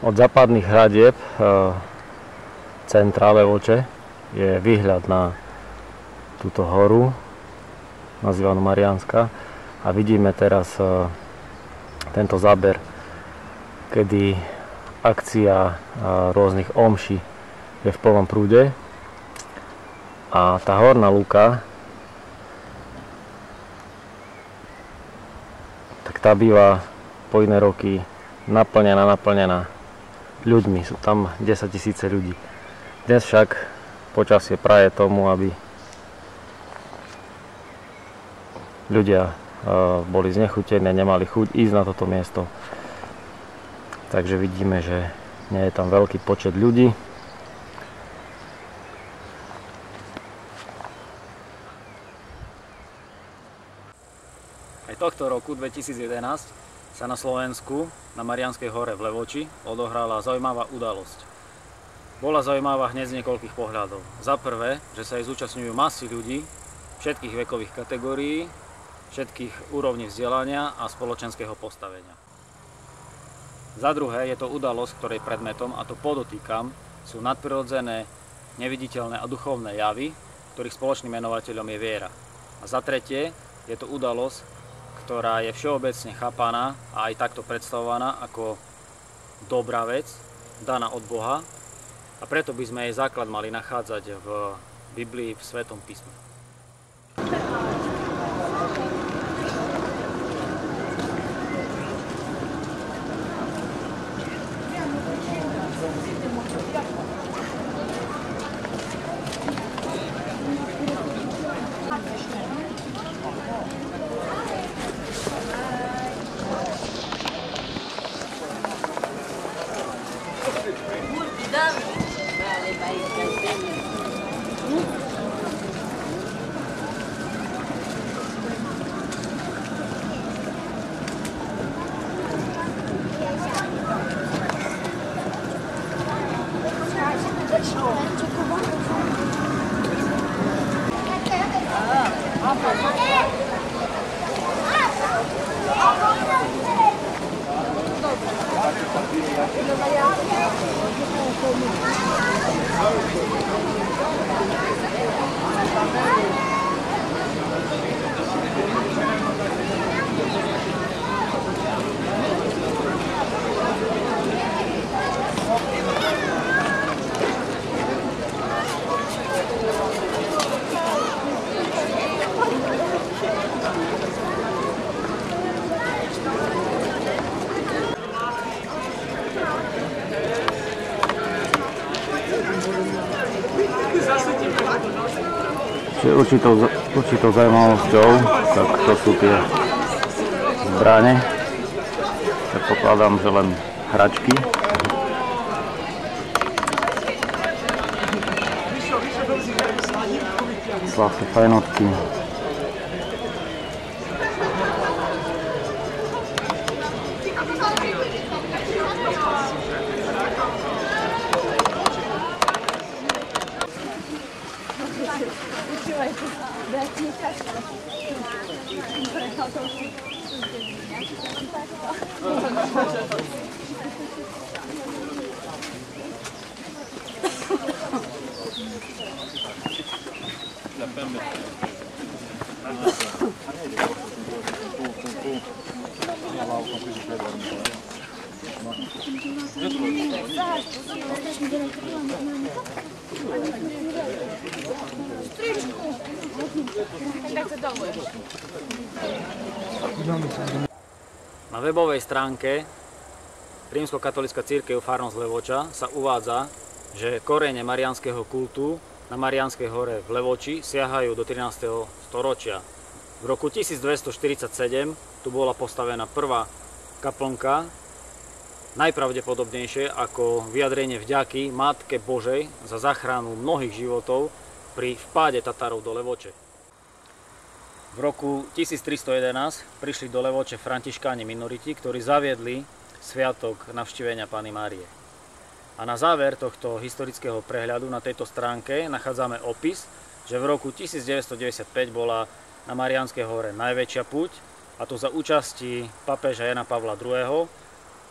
Od západných hradieb centra Levoče je výhľad na túto horu, nazývanú Mariánska, a vidíme teraz tento záber, kedy akcia rôznych omší je v plnom prúde a tá horná lúka, tak tá býva po iné roky naplnená ľuďmi. Sú tam 10 000 ľudí. Dnes však počasie praje tomu, aby ľudia boli znechutení, nemali chuť ísť na toto miesto. Takže vidíme, že nie je tam veľký počet ľudí. Aj tohto roku 2011 sa na Slovensku, na Mariánskej hore v Levoči, odohrala zaujímavá udalosť. Bola zaujímavá hneď z niekoľkých pohľadov. Za prvé, že sa jej zúčastňujú masy ľudí všetkých vekových kategórií, všetkých úrovní vzdelania a spoločenského postavenia. Za druhé, je to udalosť, ktorej predmetom, a to podotýkam, sú nadprirodzené, neviditeľné a duchovné javy, ktorých spoločným menovateľom je viera. A za tretie, je to udalosť, ktorá je všeobecne chápaná a aj takto predstavovaná ako dobrá vec, daná od Boha, a preto by sme jej základ mali nachádzať v Biblii, v Svetom písme. Určitou zaujímavosťou, tak to sú tie zbrane. Predpokladám, že len hračky. Sladké fajnotky. Na webovej stránke Rímskokatolícka cirkev farnosť Levoča sa uvádza, že korene mariánskeho kultu na Mariánskej hore v Levoči siahajú do 13. storočia. V roku 1247 tu bola postavená prvá kaplnka, najpravdepodobnejšie ako vyjadrenie vďaky Matke Božej za záchranu mnohých životov pri vpáde Tatárov do Levoče. V roku 1311 prišli do Levoče františkáni minoriti, ktorí zaviedli sviatok navštívenia Panny Márie. A na záver tohto historického prehľadu na tejto stránke nachádzame opis, že v roku 1995 bola na Mariánskej hore najväčšia púť, a to za účasti pápeža Jana Pavla II.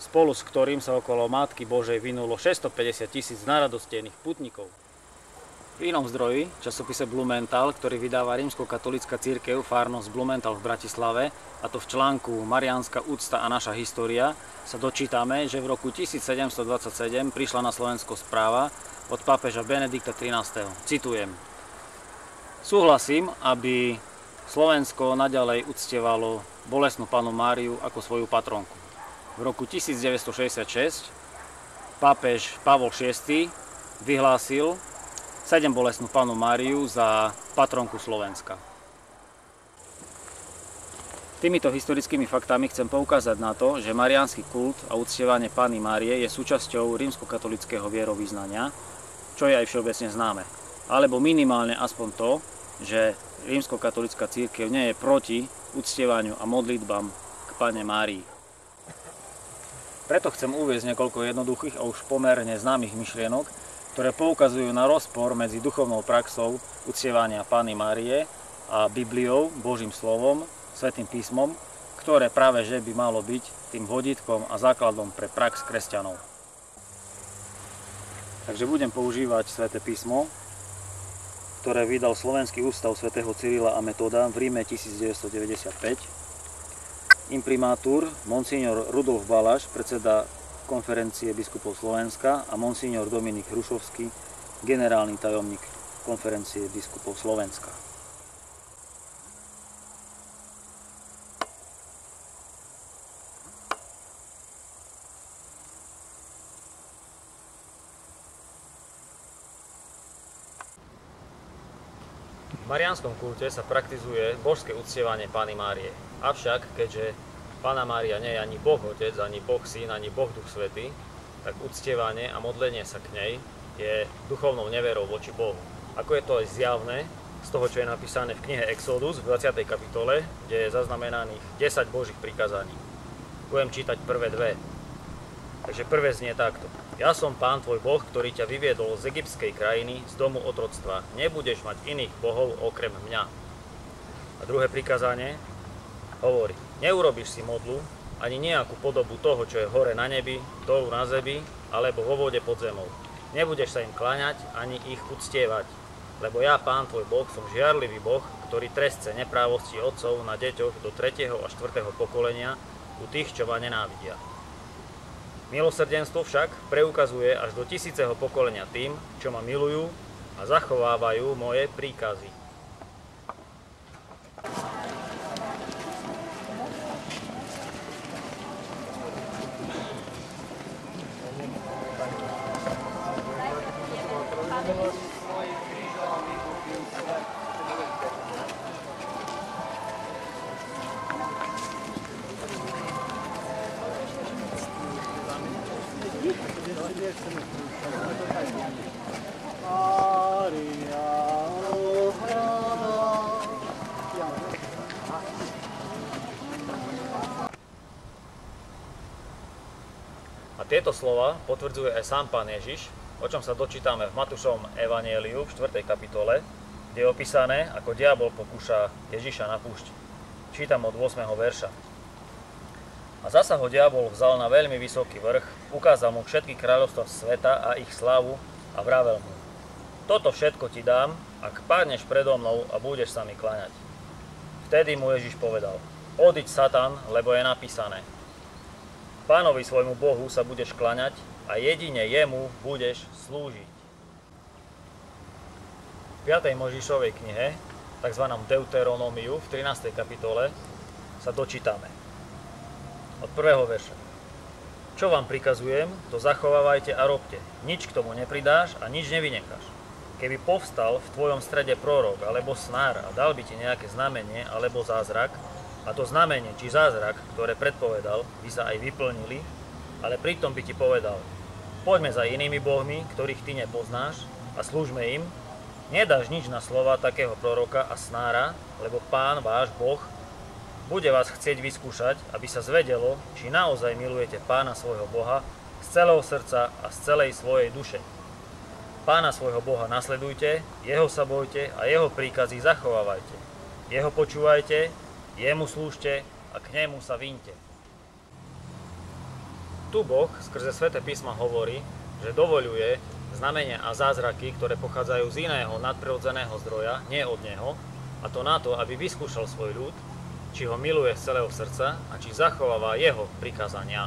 spolu s ktorým sa okolo Matky Božej vynulo 650 000 naradostených putníkov. V inom zdroji, časopise Blumenthal, ktorý vydáva rímskokatolícka cirkev farnosť Blumenthal v Bratislave, a to v článku Mariánska úcta a naša história, sa dočítame, že v roku 1727 prišla na Slovensko správa od pápeža Benedikta XIII. Citujem: Súhlasím, aby Slovensko naďalej uctievalo bolestnú Pannu Máriu ako svoju patronku. V roku 1966 pápež Pavol VI vyhlásil 7 bolestnú Pannu Máriu za patronku Slovenska. Týmito historickými faktami chcem poukázať na to, že mariánsky kult a uctievanie Panny Márie je súčasťou rímskokatolického vierovyznania, čo je aj všeobecne známe. Alebo minimálne aspoň to, že rímskokatolícka cirkev nie je proti uctievaniu a modlitbám k Panne Márii. Preto chcem uviesť niekoľko jednoduchých a už pomerne známych myšlienok, ktoré poukazujú na rozpor medzi duchovnou praxou uctievania Panny Márie a Bibliou, Božím slovom, Svätým písmom, ktoré práve že by malo byť tým vodítkom a základom pre prax kresťanov. Takže budem používať Sväté písmo, ktoré vydal Slovenský ústav svätého Cyrila a Metoda v Ríme 1995. Imprimátur monsignor Rudolf Balaš, predseda Konferencie biskupov Slovenska, a monsignor Dominik Hrušovský, generálny tajomník Konferencie biskupov Slovenska. V mariánskom kulte sa praktizuje božské uctievanie Panny Márie. Avšak, keďže Panna Mária nie je ani Boh Otec, ani Boh Syn, ani Boh Duch Svätý, tak uctievanie a modlenie sa k nej je duchovnou neverou voči Bohu. Ako je to aj zjavné z toho, čo je napísané v knihe Exodus v 20. kapitole, kde je zaznamenaných 10 Božích prikázaní. Budem čítať prvé dve. Takže prvé znie takto. Ja som Pán tvoj Boh, ktorý ťa vyviedol z egyptskej krajiny, z domu otroctva. Nebudeš mať iných bohov okrem mňa. A druhé prikázanie hovorí: neurobíš si modlu, ani nejakú podobu toho, čo je hore na nebi, dolu na zemi, alebo vo vode pod zemou. Nebudeš sa im kláňať, ani ich uctievať. Lebo ja, Pán tvoj Boh, som žiarlivý Boh, ktorý trestce neprávosti otcov na deťoch do 3. a 4. pokolenia u tých, čo ma nenávidia. Milosrdenstvo však preukazuje až do 1000. pokolenia tým, čo ma milujú a zachovávajú moje príkazy. A tieto slova potvrdzuje aj sám Pán Ježiš, o čom sa dočítame v Matúšovom evanjeliu v 4. kapitole, kde je opísané, ako diabol pokúša Ježiša na púšti. Čítam od 8. verša. A zasa ho diabol vzal na veľmi vysoký vrch, ukázal mu všetky kráľovstvá sveta a ich slávu a vravel mu: toto všetko ti dám, ak padneš predo mnou a budeš sa mi kláňať. Vtedy mu Ježiš povedal: odiď, Satan, lebo je napísané: Pánovi svojmu Bohu sa budeš kláňať a jedine jemu budeš slúžiť. V 5. Mojžišovej knihe, tzv. Deuteronómiu, v 13. kapitole, sa dočítame od 1. verša. Čo vám prikazujem, to zachovávajte a robte. Nič k tomu nepridáš a nič nevynecháš. Keby povstal v tvojom strede prorok alebo snár a dal by ti nejaké znamenie alebo zázrak, a to znamenie či zázrak, ktoré predpovedal, by sa aj vyplnili, ale pritom by ti povedal: poďme za inými bohmi, ktorých ty nepoznáš, a slúžme im, nedáš nič na slova takého proroka a snára, lebo Pán, váš Boh, bude vás chcieť vyskúšať, aby sa zvedelo, či naozaj milujete Pána svojho Boha z celého srdca a z celej svojej duše. Pána svojho Boha nasledujte, jeho sa bojte a jeho príkazy zachovávajte. Jeho počúvajte, jemu slúžte a k nemu sa viňte. Tu Boh skrze Sväté písma hovorí, že dovoľuje znamenia a zázraky, ktoré pochádzajú z iného nadprirodzeného zdroja, nie od Neho, a to na to, aby vyskúšal svoj ľud, či ho miluje z celého srdca a či zachováva jeho prikázania.